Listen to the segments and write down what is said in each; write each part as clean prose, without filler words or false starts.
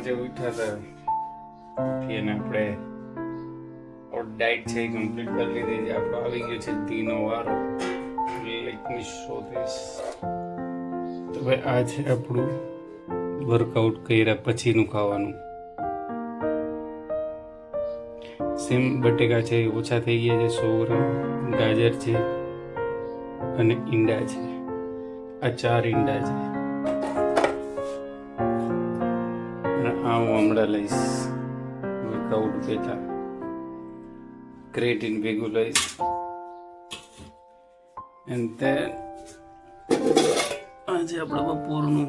5 ઉઠ્યા હતા ઉઠીને આપણે ડાયટ છે એ કમ્પ્લીટ કરી લીધી છે. આપણો આવી ગયો છે દીનો વારો. Let me show this. તો ભાઈ આ છે આપણું વર્કઆઉટ કર્યા પછીનું ખાવાનું. સેમ બટેકા છે એ ઓછા થઈ ગયા છે 100 ગ્રામ, ગાજર છે અને ઈંડા છે. આ 4 ઈંડા છે અને આ હું હમણાં લઈશ વર્કઆઉટ પહેલા. ક્રેટીન ભેગું લઈશ એન્ડ ધેન આજે આપણે બપોરનું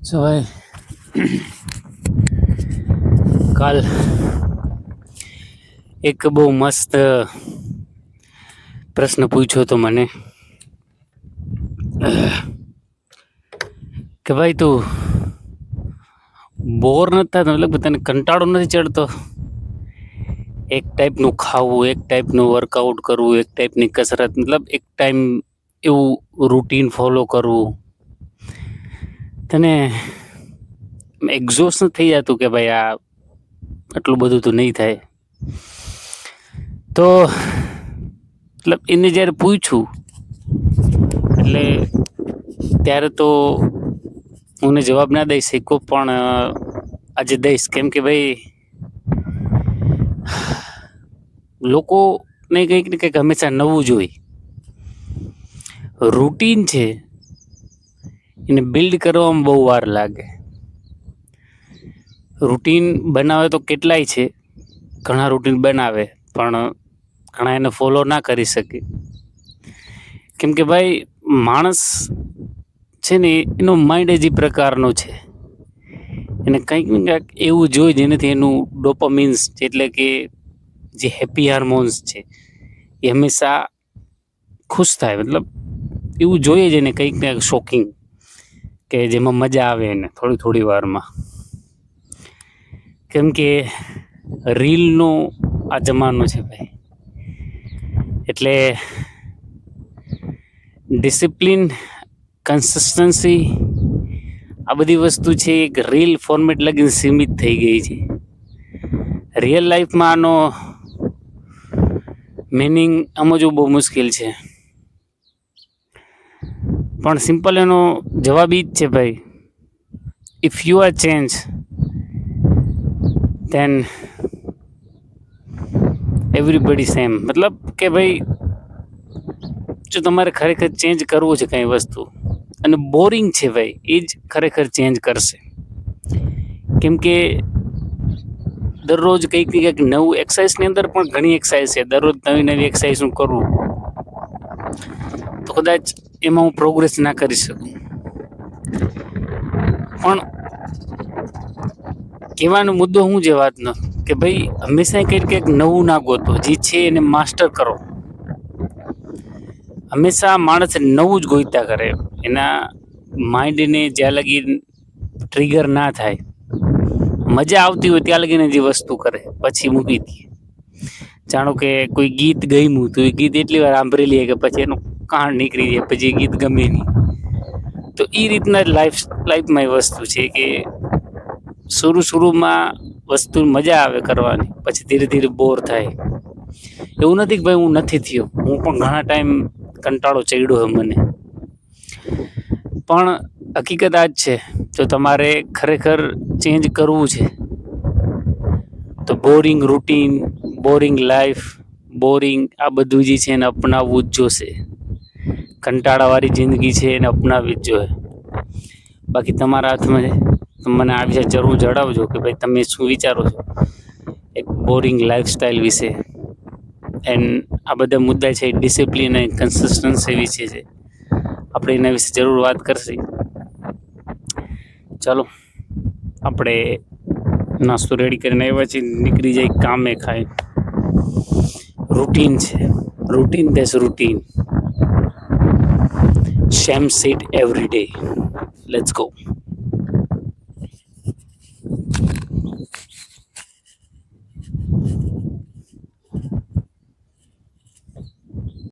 સો કાલ એક બહુ મસ્ત પ્રશ્ન પૂછ્યો તો મને કે ભાઈ તું બોર નથી થતો, મતલબ તને કંટાળો નથી ચડતો એક ટાઈપનું ખાવું, એક ટાઈપનું વર્કઆઉટ કરવું, એક ટાઈપની કસરત, મતલબ એક ટાઈમ એવું રૂટીન ફોલો કરવું, તને એક્ઝોસ્ટ થઈ જતું કે ભાઈ આ આટલું બધું તો નહીં થાય. તો મતલબ એને જ્યારે પૂછ્યું એટલે ત્યારે તો હું જવાબ ના દઈ શક્યો, પણ આજે દઈશ. કેમ કે ભાઈ લોકોને કંઈક ને કંઈક હંમેશા નવું જોઈએ. રૂટીન છે એને બિલ્ડ કરવામાં બહુ વાર લાગે. રૂટીન બનાવે તો કેટલાય છે, ઘણા રૂટીન બનાવે પણ ઘણા એને ફોલો ના કરી શકે. કેમ કે ભાઈ માણસ છે ને એનો માઇન્ડ જ એ પ્રકારનો છે, એને કંઈક ને કંઈક એવું જોઈએ જેનાથી એનું ડોપામિન્સ એટલે કે જે હેપી હાર્મોન્સ છે એ હંમેશા ખુશ થાય. મતલબ એવું જોઈએ જ એને કંઈક ને કંઈક શોકિંગ, કે જેમાં મજા આવે એને થોડી થોડી વારમાં. કેમ કે રીલનો આ જમાનો છે ભાઈ, એટલે ડિસિપ્લિન, કન્સિસ્ટન્સી આ બધી વસ્તુ છે એક રીલ ફોર્મેટ લગીને સીમિત થઈ ગઈ છે. રિયલ લાઈફમાં આનો મિનિંગ સમજવું બહુ મુશ્કેલ છે. પણ સિમ્પલ એનો જવાબ એ જ છે ભાઈ, if you are change then everybody same. મતલબ કે ભાઈ જો તમારે ખરેખર ચેન્જ કરવું છે કંઈ વસ્તુ અને બોરિંગ છે ભાઈ, એ જ ખરેખર ચેન્જ કરશે. કેમ કે દરરોજ કંઈક ને કંઈક નવું, એક્સરસાઇઝની અંદર પણ ઘણી એક્સરસાઇઝ છે, દરરોજ નવી નવી એક્સરસાઇઝ હું કરું તો કદાચ એમાં હું પ્રોગ્રેસ ના કરી શકું. પણ કહેવાનો મુદ્દો શું છે વાતનો, કે ભાઈ હંમેશા કંઈક કંઈક નવું ના ગોતો, જે છે એને માસ્ટર કરો. હંમેશા માણસ નવું જ ગોઈતા કરે, એના માઇન્ડને જ્યાં લગી ટ્રિગર ના થાય, મજા આવતી હોય ત્યાં લગીને જે વસ્તુ કરે, પછી મૂકી દે. જાણો કે કોઈ ગીત ગમ્યું તો એ ગીત એટલી વાર સાંભળી લે કે પછી એનું કાણ નીકળી જાય, પછી એ ગીત ગમે નહીં. તો એ રીતના લાઈફમાં એ વસ્તુ છે કે શરૂમાં વસ્તુ મજા આવે કરવાની, પછી ધીરે ધીરે બોર થાય. એવું નથી કે ભાઈ હું નથી થયો, હું પણ ઘણા ટાઈમ કંટાળો ચડ્યો હોય મને, પણ હકીકત આ જ છે, જો તમારે ખરેખર ચેન્જ કરવું છે તો boring routine, boring life, boring આ બધું જે છે એને અપનાવવું જ જોશે. કંટાળાવાળી જિંદગી છે એને અપનાવવી જ જોઈએ. બાકી તમારા હાથમાં છે. મને આ વિશે જરૂર જણાવજો કે ભાઈ તમે શું વિચારો છો એક બોરિંગ લાઈફસ્ટાઈલ વિશે. એન્ડ આ બધા મુદ્દા છે ડિસિપ્લિન અને કન્સિસ્ટન્સી વિશે છે, આપણે એના વિશે જરૂર વાત કરશી. ચાલો આપણે નાસ્તો રેડી કરીને આવ્યા છીએ, નીકળી જાય કામે ખાય. રૂટીન છે, રૂટીન દેસ routine, same seat every day. Let's go.